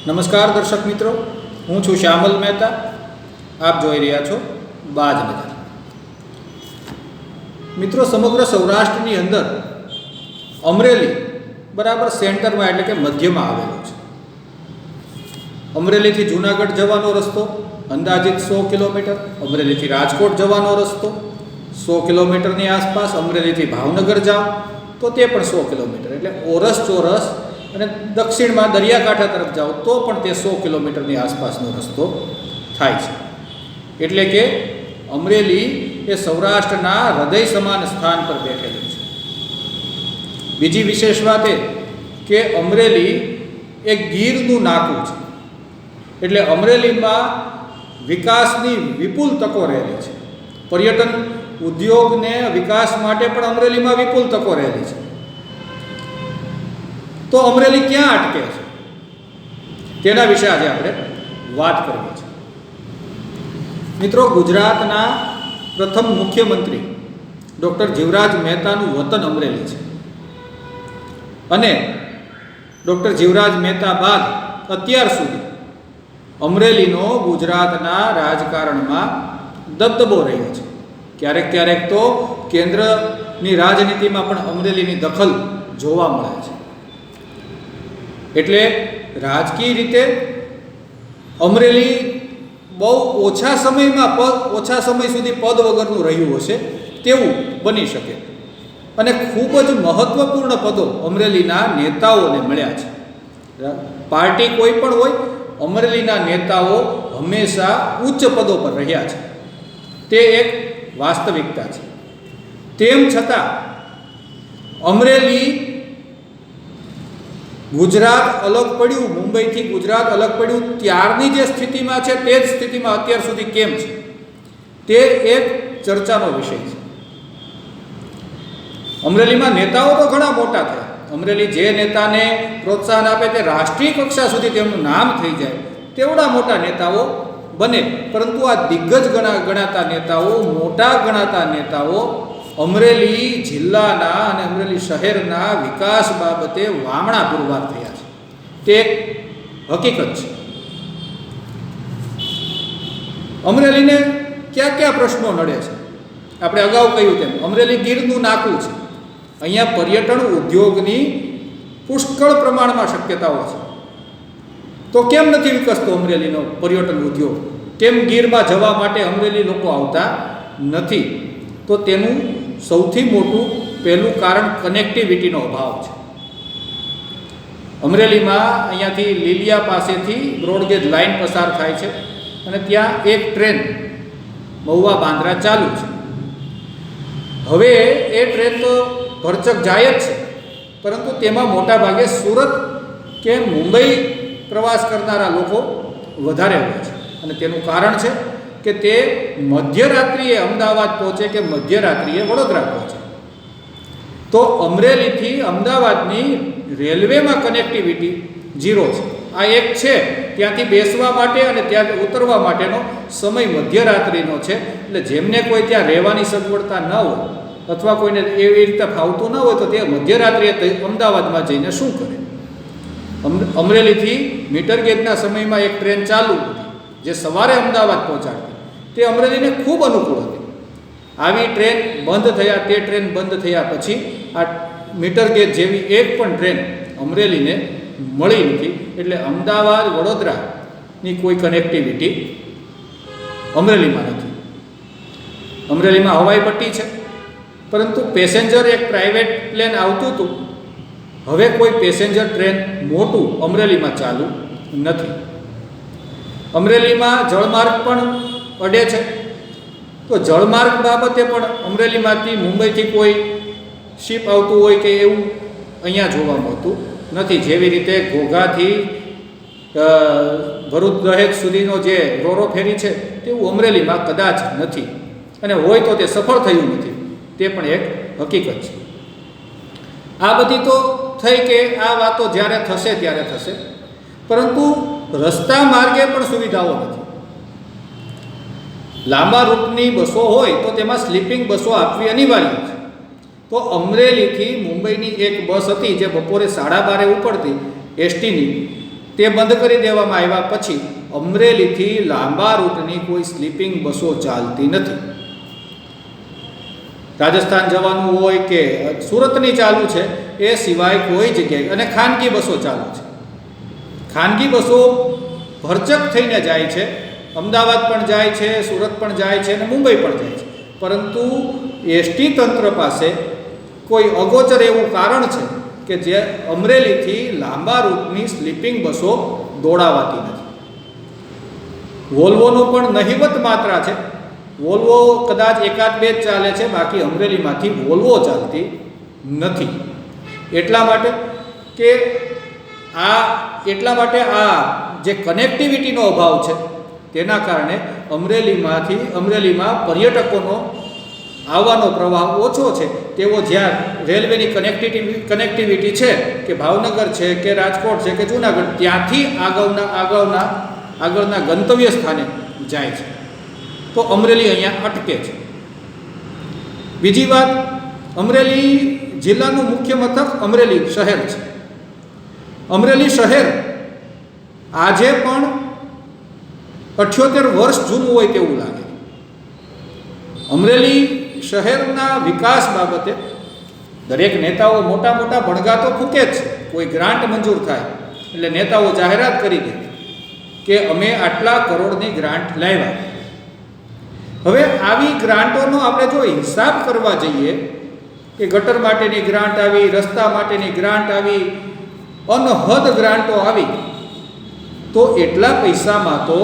નમસ્કાર દર્શક મિત્રો, હું છું શ્યામલ મહેતા. આપ જોઈ રહ્યા છો બાજ નજર. મિત્રો, સમગ્ર સૌરાષ્ટ્રની અંદર અમરેલી બરાબર સેન્ટરમાં એટલે કે મધ્યમાં આવેલું છે. અમરેલીથી જૂનાગઢ જવાનો રસ્તો અંદાજિત 100 કિલોમીટર, અમરેલીથી રાજકોટ જવાનો રસ્તો 100 કિલોમીટરની આસપાસ, અમરેલીથી ભાવનગર જાઓ તો તે પણ 100 કિલોમીટર, એટલે ઓરસ ચોરસ, અને દક્ષિણમાં દરિયાકાંઠા તરફ જાઓ તો પણ તે 100 કિલોમીટરની આસપાસનો રસ્તો થાય છે. એટલે કે અમરેલી એ સૌરાષ્ટ્રના હૃદય સમાન સ્થાન પર બેઠેલું છે. બીજી વિશેષ વાત એ કે અમરેલી એ ગીરનું નાકું છે, એટલે અમરેલીમાં વિકાસની વિપુલ તકો રહેલી છે. પર્યટન ઉદ્યોગને વિકાસ માટે પણ અમરેલીમાં વિપુલ તકો રહેલી છે. તો અમરેલી ક્યાં અટકે છે તેના વિશે આજે આપણે વાત કરવી છે. મિત્રો, ગુજરાતના પ્રથમ મુખ્યમંત્રી ડૉક્ટર જીવરાજ મહેતાનું વતન અમરેલી છે, અને ડૉક્ટર જીવરાજ મહેતા બાદ અત્યાર સુધી અમરેલીનો ગુજરાતના રાજકારણમાં દબદબો રહ્યો છે. ક્યારેક ક્યારેક તો કેન્દ્રની રાજનીતિમાં પણ અમરેલીની દખલ જોવા મળે છે. એટલે રાજકીય રીતે અમરેલી બહુ ઓછા સમય સુધી પદ વગરનું રહ્યું હશે તેવું બની શકે, અને ખૂબ જ મહત્વપૂર્ણ પદો અમરેલીના નેતાઓને મળ્યા છે. પાર્ટી કોઈ પણ હોય, અમરેલીના નેતાઓ હંમેશા ઉચ્ચ પદો પર રહ્યા છે. તે એક વાસ્તવિકતા છે. તેમ છતાં અમરેલી ગુજરાત અલગ પડ્યું, મુંબઈથી ગુજરાત અલગ પડ્યું ત્યારની જે સ્થિતિમાં છે તે જ સ્થિતિમાં અત્યાર સુધી કેમ છે તે એક ચર્ચાનો વિષય છે. અમરેલીમાં નેતાઓ તો ઘણા મોટા થયા. અમરેલી જે નેતાને પ્રોત્સાહન આપે તે રાષ્ટ્રીય કક્ષા સુધી તેમનું નામ થઈ જાય તેવડા મોટા નેતાઓ બને, પરંતુ આ દિગ્ગજ ગણાતા નેતાઓ, મોટા ગણાતા નેતાઓ અમરેલી જિલ્લાના અને અમરેલી શહેરના વિકાસ બાબતે વામણા પુરવાર થયા છે. તે એક હકીકત છે. અમરેલીને કયા કયા પ્રશ્નો નડે છે? આપણે અગાઉ કહ્યું તેમ અમરેલી ગીરનું નાકું છે. અહીંયા પર્યટન ઉદ્યોગની પુષ્કળ પ્રમાણમાં શક્યતાઓ છે. તો કેમ નથી વિકસતો અમરેલીનો પર્યટન ઉદ્યોગ? કેમ ગીરમાં જવા માટે અમરેલી લોકો આવતા નથી? તો તેનું સૌથી મોટું પહેલું કારણ કનેક્ટિવિટીનો અભાવ છે. અમરેલીમાં અહીંયાથી લીલિયા પાસેથી બ્રોડગેજ લાઇન પસાર થાય છે, અને ત્યાં એક ટ્રેન મહુવા બાંદ્રા ચાલુ છે. હવે એ ટ્રેન તો ભરચક જાય જ છે, પરંતુ તેમાં મોટા ભાગે સુરત કે મુંબઈ પ્રવાસ કરનારા લોકો વધારે હોય છે, અને તેનું કારણ છે કે તે મધ્યરાત્રિએ અમદાવાદ પહોંચે કે મધ્યરાત્રિએ વડોદરા પહોંચે. તો અમરેલીથી અમદાવાદની રેલવેમાં કનેક્ટિવિટી ઝીરો છે. આ એક છે, ત્યાંથી બેસવા માટે અને ત્યાં ઉતરવા માટેનો સમય મધ્યરાત્રિનો છે. એટલે જેમને કોઈ ત્યાં રહેવાની સગવડતા ન હોય અથવા કોઈને એવી રીતે ફાવતું ન હોય તો તે મધ્યરાત્રિએ અમદાવાદમાં જઈને શું કરે? અમરેલીથી મીટર ગેજના સમયમાં એક ટ્રેન ચાલુ હતી જે સવારે અમદાવાદ પહોંચાડતી. તે અમરેલીને ખૂબ અનુકૂળ હતી. આવી ટ્રેન બંધ થયા, તે ટ્રેન બંધ થયા પછી આ મીટર ગેજ જેવી એક પણ ટ્રેન અમરેલીને મળી નથી. એટલે અમદાવાદ વડોદરાની કોઈ કનેક્ટિવિટી અમરેલીમાં નથી. અમરેલીમાં હવાઈ પટ્ટી છે, પરંતુ પેસેન્જર એક પ્રાઇવેટ પ્લેન આવતું હતું. હવે કોઈ પેસેન્જર ટ્રેન મોટું અમરેલીમાં ચાલુ નથી. અમરેલીમાં જળમાર્ગ પણ અડે છે. તો જળમાર્ગ બાબતે પણ અમરેલીમાંથી મુંબઈથી કોઈ શિપ આવતું હોય કે એવું અહીંયા જોવા મળતું નથી. જેવી રીતે ઘોઘાથી ભરૂચ દહેજ સુધીનો જે રોરો ફેરી છે તેવું અમરેલીમાં કદાચ નથી, અને હોય તો તે સફળ થયું નથી. તે પણ એક હકીકત છે. આ બધી તો થઈ કે આ વાતો જ્યારે થશે ત્યારે થશે, પરંતુ રસ્તા માર્ગે પણ સુવિધાઓ નથી. લાંબા રૂટની બસો હોય તો તેમાં સ્લીપિંગ બસો આપવી અનિવાર્ય છે. તો અમરેલીથી મુંબઈની એક બસ હતી જે બપોરે 12:30 ઉપડતી એસટીની, તે બંધ કરી દેવામાં આવ્યા પછી અમરેલીથી લાંબા રૂટની કોઈ સ્લીપિંગ બસો ચાલતી નથી. રાજસ્થાન જવાનું હોય કે સુરતની ચાલુ છે એ સિવાય કોઈ જગ્યાએ, અને ખાનગી બસો ચાલુ છે. ખાનગી બસો ભરચક થઈને જાય છે, અમદાવાદ પણ જાય છે, સુરત પણ જાય છે અને મુંબઈ પણ જાય છે. પરંતુ એસટી તંત્ર પાસે કોઈ અગોચર એવું કારણ છે કે જે અમરેલીથી લાંબા રૂટની સ્લીપિંગ બસો દોડાવાતી નથી. વોલ્વોનો પણ નહિવત માત્રા છે. વોલ્વો કદાચ એકાદ બે જ ચાલે છે, બાકી અમરેલીમાંથી વોલ્વો ચાલતી નથી. એટલા માટે આ જે કનેક્ટિવિટીનો અભાવ છે તેના કારણે અમરેલીમાં પર્યટકોનો આવવાનો પ્રવાહ ઓછો છે. તેવો જ્યાં રેલવેની કનેક્ટિવિટી છે કે ભાવનગર છે કે રાજકોટ છે કે જૂનાગઢ, ત્યાંથી આગળના ગંતવ્ય સ્થાને જાય છે, તો અમરેલી અહીંયા અટકે છે. બીજી વાત, અમરેલી જિલ્લાનું મુખ્ય મથક અમરેલી શહેર છે. અમરેલી શહેર આજે પણ 78 વર્ષ જૂનું હોય તેવું લાગે. અમરેલી શહેરના વિકાસ બાબતે દરેક નેતાઓ મોટા ભણગા તો ફૂકે જ છે. કોઈ ગ્રાન્ટ મંજૂર થાય એટલે નેતાઓ જાહેરાત કરી દે કે અમે આટલા કરોડની ગ્રાન્ટ લાવ્યા. હવે આવી ગ્રાન્ટોનો આપણે જો હિસાબ કરવા જઈએ કે ગટર માટેની ગ્રાન્ટ આવી, રસ્તા માટેની ગ્રાન્ટ આવી, અનહદ ગ્રાન્ટો આવી, તો એટલા પૈસામાં તો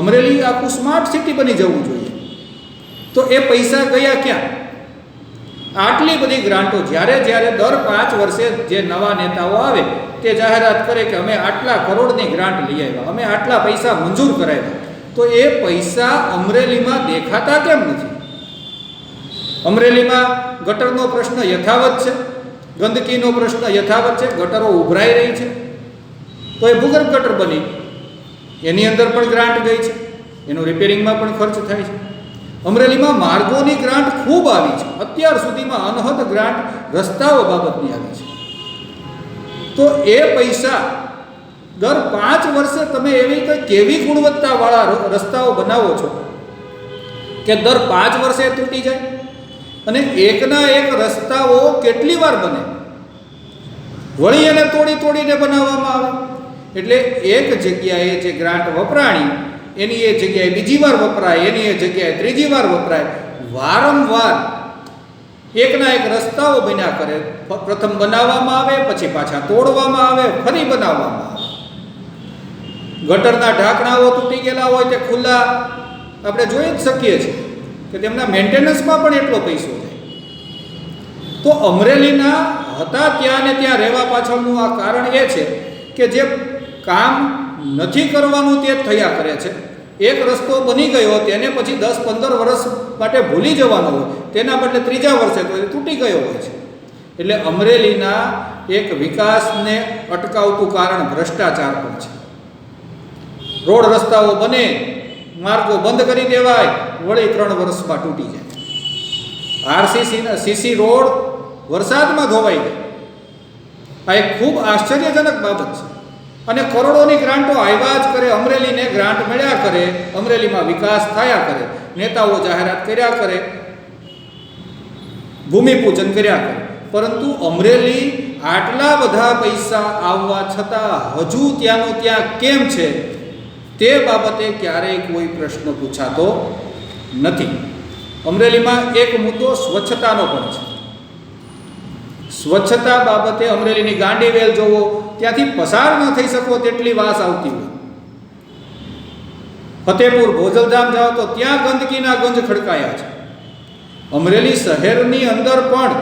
અમરેલી આખું સ્માર્ટ સિટી બની જવું જોઈએ. તો એ પૈસા ગયા ક્યાં? આટલી બધી ગ્રાન્ટો જ્યારે દર 5 વર્ષે જે નવા નેતાઓ આવે તે જાહેરાત કરે કે અમે આટલા કરોડની ગ્રાન્ટ લઈ આવ્યા, અમે આટલા પૈસા મંજૂર કરાવ્યા, તો એ પૈસા અમરેલીમાં દેખાતા કેમ નથી? અમરેલીમાં ગટરનો પ્રશ્ન યથાવત છે, ગંદકીનો પ્રશ્ન યથાવત છે, ગટરો ઉભરાઈ રહી છે, તો એ ભૂગર્ભ ગટર બની, એની અંદર પણ ગ્રાન્ટ ગઈ છે, એનું રિપેરિંગમાં પણ ખર્ચ થાય છે. અમરેલીમાં માર્ગોની ગ્રાન્ટ ખૂબ આવી છે, અત્યાર સુધીમાં અનહદ ગ્રાન્ટ રસ્તાઓ બાબતની આવી છે. તો એ પૈસા દર 5 વર્ષે તમે કેવી ગુણવત્તાવાળા રસ્તાઓ બનાવો છો કે દર 5 વર્ષે તૂટી જાય, અને એકના એક રસ્તાઓ કેટલી વાર બને, વળી એને તોડીને બનાવવામાં આવે. એટલે એક જગ્યાએ જે ગ્રાન્ટ વપરાણી એની એ જગ્યાએ બીજી વાર વપરાય, એની એ જગ્યાએ ત્રીજી વાર વપરાય, વારંવાર એકના એક રસ્તાઓ બન્યા કરે. પ્રથમ બનાવવામાં આવે, પછી પાછા તોડવામાં આવે, ફરી બનાવવામાં આવે. ગટરના ઢાંકણાઓ તૂટી ગયેલા હોય તે ખુલ્લા આપણે જોઈ જ શકીએ છીએ કે તેમના મેન્ટેનન્સમાં પણ એટલો પૈસો જાય. તો અમરેલીના હતા ત્યાં ને ત્યાં રહેવા પાછળનું આ કારણ એ છે કે જે કામ નથી કરવાનું તે થયા કરે છે. એક રસ્તો બની ગયો તેને પછી 10-15 વર્ષ માટે ભૂલી જવાનો હોય, તેના બદલે ત્રીજા વર્ષે તો એ તૂટી ગયો હોય છે. એટલે અમરેલીના એક વિકાસને અટકાવતું કારણ ભ્રષ્ટાચાર પણ છે. રોડ રસ્તાઓ બને, માર્ગો બંધ કરી દેવાય, વળી 3 વર્ષમાં તૂટી જાય. સીસી રોડ વરસાદમાં ધોવાઈ જાય. આ એક ખૂબ આશ્ચર્યજનક બાબત છે. અને કરોડોની ગ્રાન્ટો આવ્યા જ કરે, અમરેલીને ગ્રાન્ટ મળ્યા કરે, અમરેલીમાં વિકાસ થયા કરે, નેતાઓ જાહેરાત કર્યા કરે, ભૂમિપૂજન કર્યા કરે, પરંતુ અમરેલી આટલા બધા પૈસા આવવા છતાં હજુ ત્યાંનું ત્યાં કેમ છે તે બાબતે ક્યારેય કોઈ પ્રશ્ન પૂછાતો નથી. અમરેલીમાં એક મુદ્દો સ્વચ્છતાનો પણ છે. સ્વચ્છતા બાબતે અમરેલીની ગાંડીવેલ જોવો, ત્યાંથી પસાર ન થઈ શકો તેટલી વાસ આવતી હોય. ફતેપુર ભોજલધામ જાઓ તો ત્યાં ગંદકીના ગંજ ખડકાયા છે. અમરેલી શહેરની અંદર પણ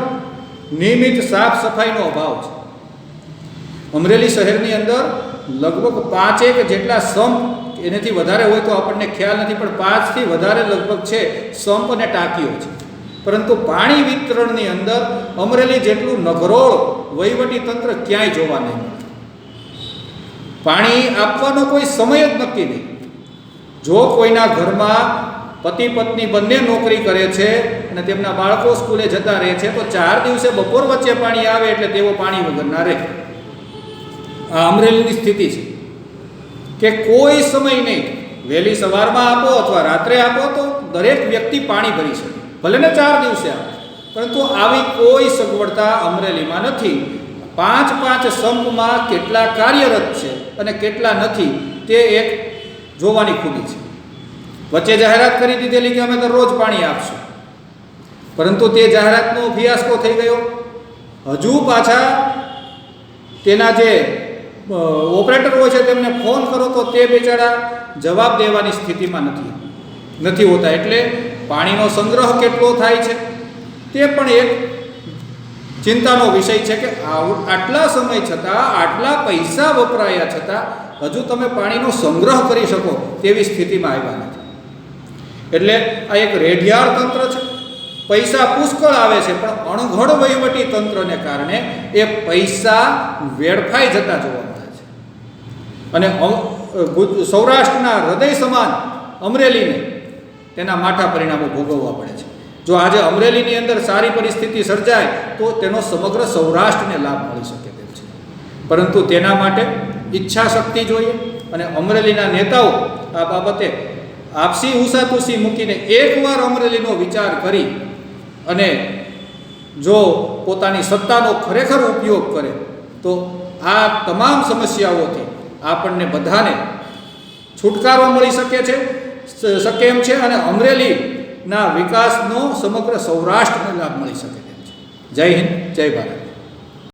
નિયમિત સાફ સફાઈનો અભાવ છે. અમરેલી શહેરની અંદર લગભગ 5 જેટલા સંપ, એનાથી વધારે હોય તો આપણને ખ્યાલ નથી, પણ 5 થી વધારે લગભગ છે સંપ અને ટાંકીઓ છે. પરંતુ પાણી વિતરણની અંદર અમરેલી જેટલું નગરોળ વહીવટી તંત્ર ક્યાંય જોવા નહીં મળે. પાણી આપવાનો કોઈ સમય જ નક્કી નહીં. જો કોઈના ઘરમાં પતિ પત્ની બંને નોકરી કરે છે અને તેમના બાળકો સ્કૂલે જતા રહે છે, તો 4 દિવસે બપોર વચ્ચે પાણી આવે એટલે તેઓ પાણી વગરના રહે. આ અમરેલીની સ્થિતિ છે કે કોઈ સમય નહીં, વહેલી સવારમાં આપો અથવા રાત્રે આપો તો દરેક વ્યક્તિ પાણી ભરી શકે, ભલે ને 4 દિવસે આપે, પરંતુ આવી કોઈ સગવડતા અમરેલીમાં નથી. 5 સંપમાં કેટલા કાર્યરત છે અને કેટલા નથી તે એક જોવાની ખૂબી છે. વચ્ચે જાહેરાત કરી દીધેલી કે અમે દરરોજ પાણી આપશું, પરંતુ તે જાહેરાતનો ફિયાસ્કો થઈ ગયો. હજુ પાછા તેના જે ઓપરેટર હોય છે તેમને ફોન કરો તો તે બેચારા જવાબ દેવાની સ્થિતિમાં નથી હોતા. એટલે પાણીનો સંગ્રહ કેટલો થાય છે તે પણ એક ચિંતાનો વિષય છે કે આટલા સમય છતાં, આટલા પૈસા વપરાયા છતાં હજુ તમે પાણીનો સંગ્રહ કરી શકો તેવી સ્થિતિમાં આવ્યા નથી. એટલે આ એક રેઢિયાળ તંત્ર છે. પૈસા પુષ્કળ આવે છે, પણ અણઘડ વહીવટી તંત્રને કારણે એ પૈસા વેડફાઈ જતા જોવા મળે છે. અને સૌરાષ્ટ્રના હૃદય સમાન અમરેલીને તેના માઠા પરિણામો ભોગવવા પડે છે. જો આજે અમરેલીની અંદર સારી પરિસ્થિતિ સર્જાય તો તેનો સમગ્ર સૌરાષ્ટ્રને લાભ મળી શકે તેમ છે, પરંતુ તેના માટે ઈચ્છા શક્તિ જોઈએ. અને અમરેલીના નેતાઓ આ બાબતે આપસી હુસાતુસી મૂકીને એકવાર અમરેલીનો વિચાર કરી અને જો પોતાની સત્તાનો ખરેખર ઉપયોગ કરે તો આ તમામ સમસ્યાઓથી આપણને બધાને છુટકારો મળી શકે એમ છે અને અમરેલીના વિકાસનો સમગ્ર સૌરાષ્ટ્રને લાભ મળી શકે તેમ છે. જય હિન્દ, જય ભારત.